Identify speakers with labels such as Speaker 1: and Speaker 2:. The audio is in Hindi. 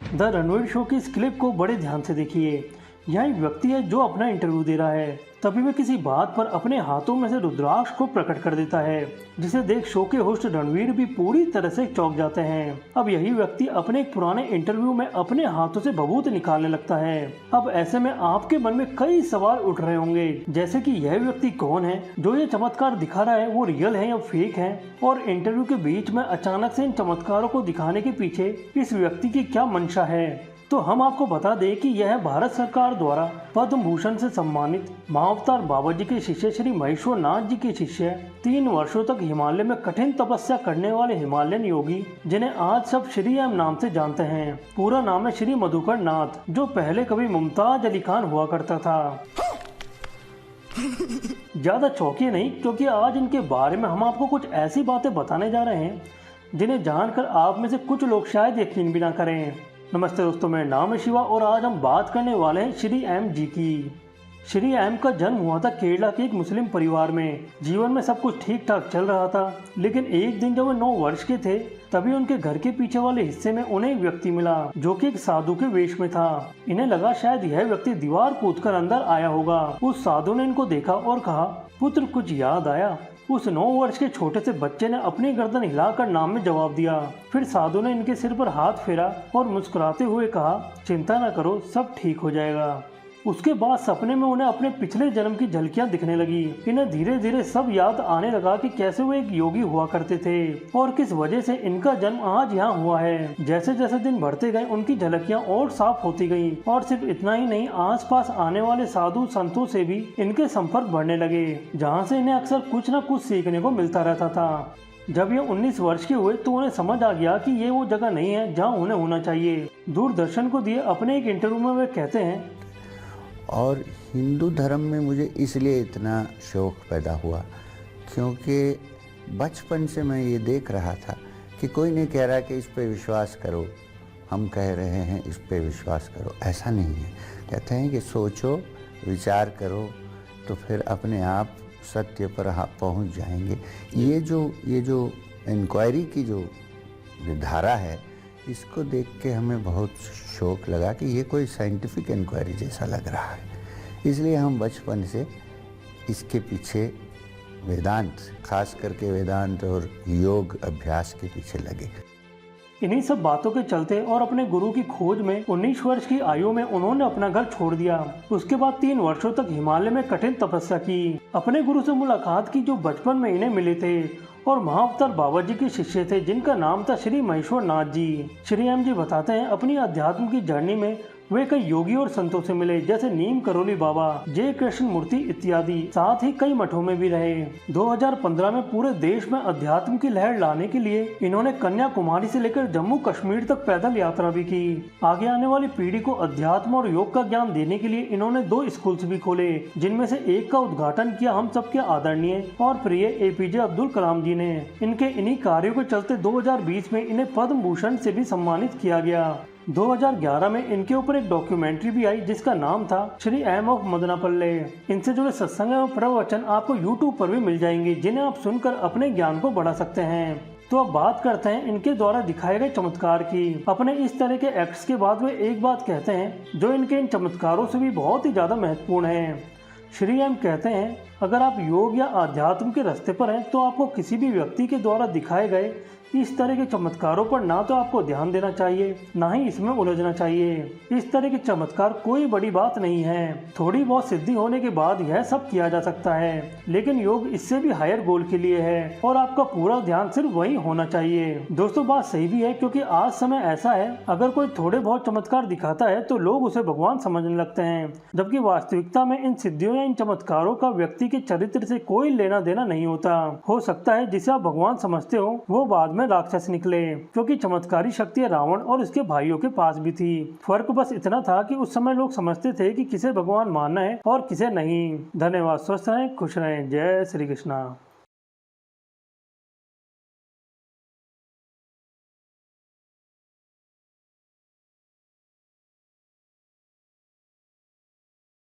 Speaker 1: द रणवीर शो की इस क्लिप को बड़े ध्यान से देखिए। यहाँ एक व्यक्ति है जो अपना इंटरव्यू दे रहा है। तभी वह किसी बात पर अपने हाथों में से रुद्राक्ष को प्रकट कर देता है, जिसे देख शो के होस्ट रणवीर भी पूरी तरह से चौंक जाते हैं। अब यही व्यक्ति अपने एक पुराने इंटरव्यू में अपने हाथों से भभूत निकालने लगता है। अब ऐसे में आपके मन में कई सवाल उठ रहे होंगे, जैसे कि यह व्यक्ति कौन है, जो ये चमत्कार दिखा रहा है वो रियल है या फेक है, और इंटरव्यू के बीच में अचानक से इन चमत्कारों को दिखाने के पीछे इस व्यक्ति की क्या मंशा है। तो हम आपको बता दें कि यह भारत सरकार द्वारा पद्म भूषण से सम्मानित महाअवतार बाबा जी के शिष्य श्री महेश्वर नाथ जी के शिष्य 3 वर्षों तक हिमालय में कठिन तपस्या करने वाले हिमालयन योगी, जिन्हें आज सब श्री एम नाम से जानते हैं। पूरा नाम है श्री मधुकर नाथ, जो पहले कभी मुमताज अली खान हुआ करता था। ज्यादा चौंकिए नहीं, क्योंकि आज इनके बारे में हम आपको कुछ ऐसी बातें बताने जा रहे हैं जिन्हें जानकर आप में से कुछ लोग शायद यकीन भी ना करें। नमस्ते दोस्तों, मेरा नाम है शिवा और आज हम बात करने वाले हैं श्री एम जी की। श्री एम का जन्म हुआ था केरला के एक मुस्लिम परिवार में। जीवन में सब कुछ ठीक ठाक चल रहा था, लेकिन एक दिन जब वे 9 वर्ष के थे तभी उनके घर के पीछे वाले हिस्से में उन्हें एक व्यक्ति मिला, जो कि एक साधु के वेश में था। इन्हें लगा शायद यह व्यक्ति दीवार कूदकर अंदर आया होगा। उस साधु ने इनको देखा और कहा, पुत्र कुछ याद आया? उस 9 वर्ष के छोटे से बच्चे ने अपनी गर्दन हिलाकर नाम में जवाब दिया। फिर साधु ने इनके सिर पर हाथ फेरा और मुस्कुराते हुए कहा, चिंता न करो, सब ठीक हो जाएगा। उसके बाद सपने में उन्हें अपने पिछले जन्म की झलकियां दिखने लगी। इन्हें धीरे धीरे सब याद आने लगा कि कैसे वो एक योगी हुआ करते थे और किस वजह से इनका जन्म आज यहाँ हुआ है। जैसे जैसे दिन बढ़ते गए उनकी झलकियां और साफ होती गईं, और सिर्फ इतना ही नहीं, आसपास आने वाले साधु संतों से भी इनके संपर्क बढ़ने लगे, जहाँ से इन्हें अक्सर कुछ न कुछ सीखने को मिलता रहता था। जब ये 19 वर्ष के हुए तो उन्हें समझ आ गया कि ये वो जगह नहीं है जहाँ उन्हें होना चाहिए। दूरदर्शन को दिए अपने एक इंटरव्यू में वे कहते हैं,
Speaker 2: और हिंदू धर्म में मुझे इसलिए इतना शौक़ पैदा हुआ क्योंकि बचपन से मैं ये देख रहा था कि कोई नहीं कह रहा कि इस पे विश्वास करो, हम कह रहे हैं इस पे विश्वास करो। ऐसा नहीं है, कहते हैं कि सोचो, विचार करो, तो फिर अपने आप सत्य पर आप पहुंच जाएंगे। ये जो इंक्वायरी की जो धारा है, इसको देख के हमें बहुत शौक़ लगा कि ये कोई साइंटिफिक इंक्वायरी जैसा लग रहा है। इसलिए हम बचपन से इसके पीछे वेदांत, खास करके वेदांत और योग अभ्यास के पीछे लगे।
Speaker 1: इन्हीं सब बातों के चलते और अपने गुरु की खोज में 19 वर्ष की आयु में उन्होंने अपना घर छोड़ दिया। उसके बाद 3 वर्षों तक हिमालय में कठिन तपस्या की। अपने गुरु से मुलाकात की जो बचपन में इन्हें मिले थे और महाअवतार बाबा जी के शिष्य थे, जिनका नाम था श्री महेश्वर नाथ जी। श्री एम जी बताते हैं, अपनी अध्यात्म की जर्नी में वे कई योगी और संतों से मिले, जैसे नीम करोली बाबा, जय कृष्ण मूर्ति इत्यादि। साथ ही कई मठों में भी रहे। 2015 में पूरे देश में अध्यात्म की लहर लाने के लिए इन्होंने कन्याकुमारी से लेकर जम्मू कश्मीर तक पैदल यात्रा भी की। आगे आने वाली पीढ़ी को अध्यात्म और योग का ज्ञान देने के लिए इन्होंने 2 स्कूल्स भी खोले, जिनमें से एक का उद्घाटन किया हम सबके आदरणीय और प्रिय APJ अब्दुल कलाम जी ने। इनके इन्हीं कार्यों के चलते 2020 में इन्हें पद्म भूषण से भी सम्मानित किया गया। 2011 में इनके ऊपर एक डॉक्यूमेंट्री भी आई, जिसका नाम था श्री एम ऑफ मदनापल्ले। इनसे जुड़े सत्संग एवं प्रवचन आपको YouTube पर भी मिल जाएंगे, जिन्हें आप सुनकर अपने ज्ञान को बढ़ा सकते हैं। तो अब बात करते हैं इनके द्वारा दिखाए गए चमत्कार की। अपने इस तरह के एक्ट्स के बाद वे एक बात कहते हैं जो इनके इन चमत्कारों से भी बहुत ही ज्यादा महत्वपूर्ण है। श्री एम कहते हैं, अगर आप योग या आध्यात्म के रास्ते पर हैं तो आपको किसी भी व्यक्ति के द्वारा दिखाए गए इस तरह के चमत्कारों पर ना तो आपको ध्यान देना चाहिए, ना ही इसमें उलझना चाहिए। इस तरह के चमत्कार कोई बड़ी बात नहीं है। थोड़ी बहुत सिद्धि होने के बाद यह सब किया जा सकता है, लेकिन योग इससे भी हायर गोल के लिए है और आपका पूरा ध्यान सिर्फ वही होना चाहिए। दोस्तों, बात सही भी है, क्योंकि आज समय ऐसा है, अगर कोई थोड़े बहुत चमत्कार दिखाता है तो लोग उसे भगवान समझने लगते हैं, जबकि वास्तविकता में इन सिद्धियों या इन चमत्कारों का व्यक्ति के चरित्र से कोई लेना देना नहीं होता। हो सकता है जिसे आप भगवान समझते हो वो बाद में राक्षस निकले, क्योंकि चमत्कारी शक्तियां रावण और उसके भाइयों के पास भी थी। फर्क बस इतना था कि उस समय लोग समझते थे कि किसे भगवान मानना है और किसे नहीं। धन्यवाद। स्वस्थ रहें, खुश रहें। जय श्री कृष्णा।